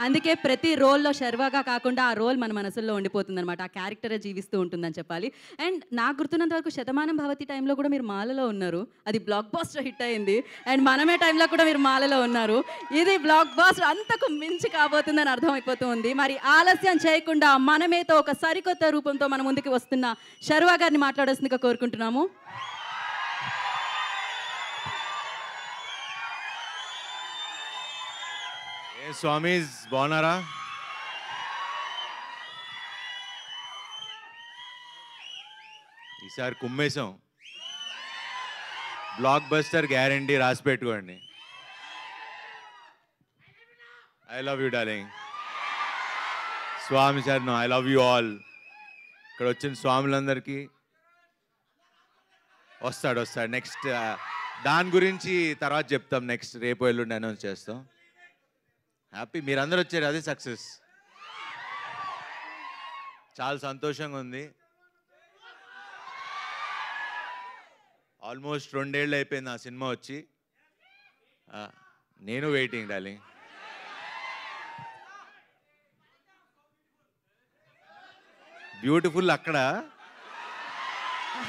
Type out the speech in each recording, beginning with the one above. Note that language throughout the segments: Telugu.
అందుకే ప్రతి రోల్‌లో శర్వాగా కాకుండా ఆ రోల్ మన మనసుల్లో ఉండిపోతుందనమాట. ఆ క్యారెక్టరే జీవిస్తూ ఉంటుందని చెప్పాలి. అండ్ నాకు గుర్తున్నంత వరకు 'శతమానం భవతి' టైంలో కూడా మీరు మాలలో ఉన్నారు. అది బ్లాక్ బస్టర్ హిట్ అయింది. అండ్ 'మనమే' టైంలో కూడా మీరు మాలలో ఉన్నారు. ఇది బ్లాక్ బస్టర్ అంతకు మించి కాబోతుందని అర్థమైపోతూ ఉంది. మరి ఆలస్యం చేయకుండా 'మనమే'తో ఒక సరికొత్త రూపంతో మన ముందుకు వస్తున్న శర్వా గారిని మాట్లాడాల్సిందిగా కోరుకుంటున్నాము. స్వామీస్ బాగున్నారా? ఈసారి కుమ్మేశాం. బ్లాక్ బస్టర్ గ్యారంటీ, రాసి పెట్టుకోండి. I love you darling. Swami sir, I love you all. ఇక్కడ వచ్చిన స్వాములందరికీ వస్తాడు. నెక్స్ట్ దాని గురించి తర్వాత చెప్తాం. నెక్స్ట్ రేపు ఎల్లుండి అనౌన్స్ చేస్తాం. హ్యాపీ మీరందరూ వచ్చారు, అది సక్సెస్. చాలా సంతోషంగా ఉంది. ఆల్మోస్ట్ 2 ఏళ్ళు అయిపోయింది ఆ సినిమా వచ్చి. నేను వెయిటింగ్ డార్లింగ్. బ్యూటిఫుల్ అక్కడ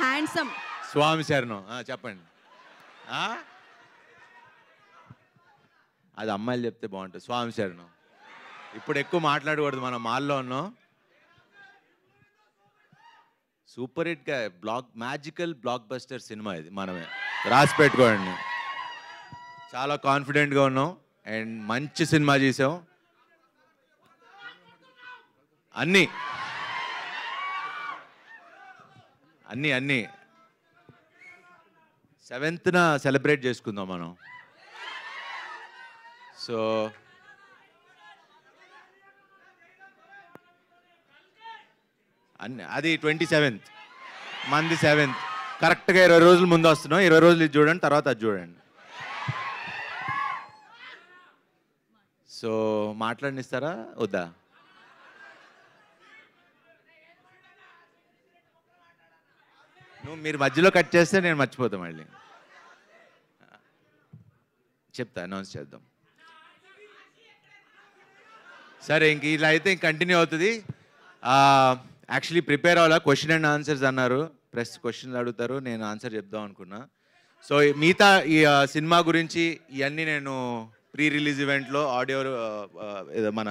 హ్యాండ్సమ్ స్వామి శరణం. చెప్పండి. అది అమ్మాయిలు చెప్తే బాగుంటుంది. స్వామి శరణం. ఇప్పుడు ఎక్కువ మాట్లాడకూడదు, మనం మాల్లో ఉన్నాం. సూపర్ హిట్గా మ్యాజికల్ బ్లాక్ బస్టర్ సినిమా ఇది. మనమే రాసి పెట్టుకోండి. చాలా కాన్ఫిడెంట్గా ఉన్నాం అండ్ మంచి సినిమా చేసాం. అన్నీ 7th సెలబ్రేట్ చేసుకుందాం మనం. సో అది 27th, మంది 7th. కరెక్ట్గా 20 రోజుల ముందు వస్తున్నాం. 20 రోజులు ఇది చూడండి, తర్వాత అది చూడండి. సో మాట్లాడినిస్తారా వద్దా? మీరు మధ్యలో కట్ చేస్తే నేను మర్చిపోతా. మళ్ళీ చెప్తా, అనౌన్స్ చేద్దాం. సరే, ఇంక ఇలా అయితే కంటిన్యూ అవుతుంది. యాక్చువల్లీ ప్రిపేర్ అవ్వాలా. క్వశ్చన్ అండ్ ఆన్సర్స్ అన్నారు. ప్రెస్ క్వశ్చన్లు అడుగుతారు, నేను ఆన్సర్ చెప్దాం అనుకున్నా. సో మిగతా ఈ సినిమా గురించి ఇవన్నీ నేను ప్రీ రిలీజ్ ఈవెంట్లో ఆడియో ఏదో మన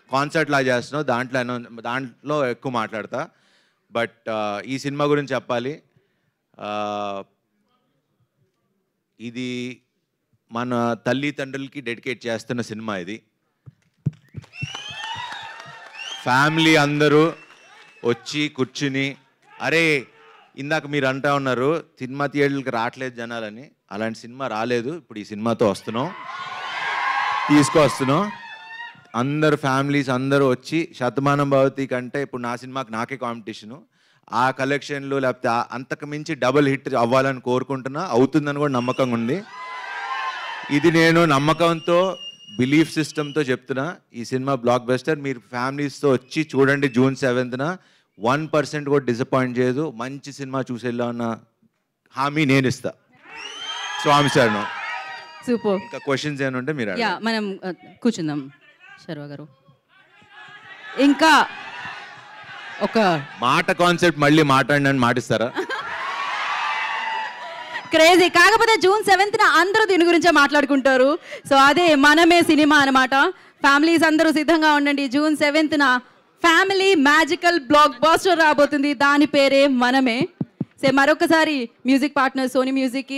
కాన్సర్ట్ లా చేస్తున్నాం, దాంట్లో ఎక్కువ మాట్లాడతా. బట్ ఈ సినిమా గురించి చెప్పాలి. ఇది మన తల్లిదండ్రులకి డెడికేట్ చేస్తున్న సినిమా ఇది. ఫ్యామిలీ అందరూ వచ్చి కూర్చుని, అరే ఇందాక మీరు అంటా ఉన్నారు సినిమా థియేటర్లకు రావట్లేదు జనాలని. అలాంటి సినిమా రాలేదు. ఇప్పుడు ఈ సినిమాతో తీసుకొస్తున్నాం. అందరు ఫ్యామిలీస్ అందరూ వచ్చి, శతమానం భవతి కంటే ఇప్పుడు నా సినిమాకి నాకే కాంపిటీషను. ఆ కలెక్షన్లు లేకపోతే అంతకు మించి డబుల్ హిట్ అవ్వాలని కోరుకుంటున్నా. అవుతుందని కూడా నమ్మకంగా ఉంది. ఇది నేను నమ్మకంతో, బిలీఫ్ సిస్టమ్తో చెప్తున్నా. ఈ సినిమా బ్లాక్ బస్టర్. మీరు ఫ్యామిలీస్తో వచ్చి చూడండి. June 7th 1% కూడా డిసప్పాయింట్ చేయదు. మంచి సినిమా చూసేలా ఉన్న హామీ నేను ఇస్తా. స్వామి సార్. సూపర్. ఇంకా క్వశ్చన్స్ ఏమైనా ఉంటే మీరు మనం కూర్చుందాం. శర్వా గారు, ఇంకా ఒక మాట కాన్సెప్ట్ మళ్ళీ మాట్లాడినని మాటిస్తారా? క్రేజీ. కాకపోతే June 7th అందరూ దీని గురించే మాట్లాడుకుంటారు. సో అదే మనమే సినిమా అనమాట. ఫ్యామిలీస్ అందరూ సిద్ధంగా ఉండండి. June 7th family magical block buster రాబోతుంది. దాని పేరే మనమే. మరొకసారి మ్యూజిక్ పార్ట్నర్ సోనీ మ్యూజిక్కి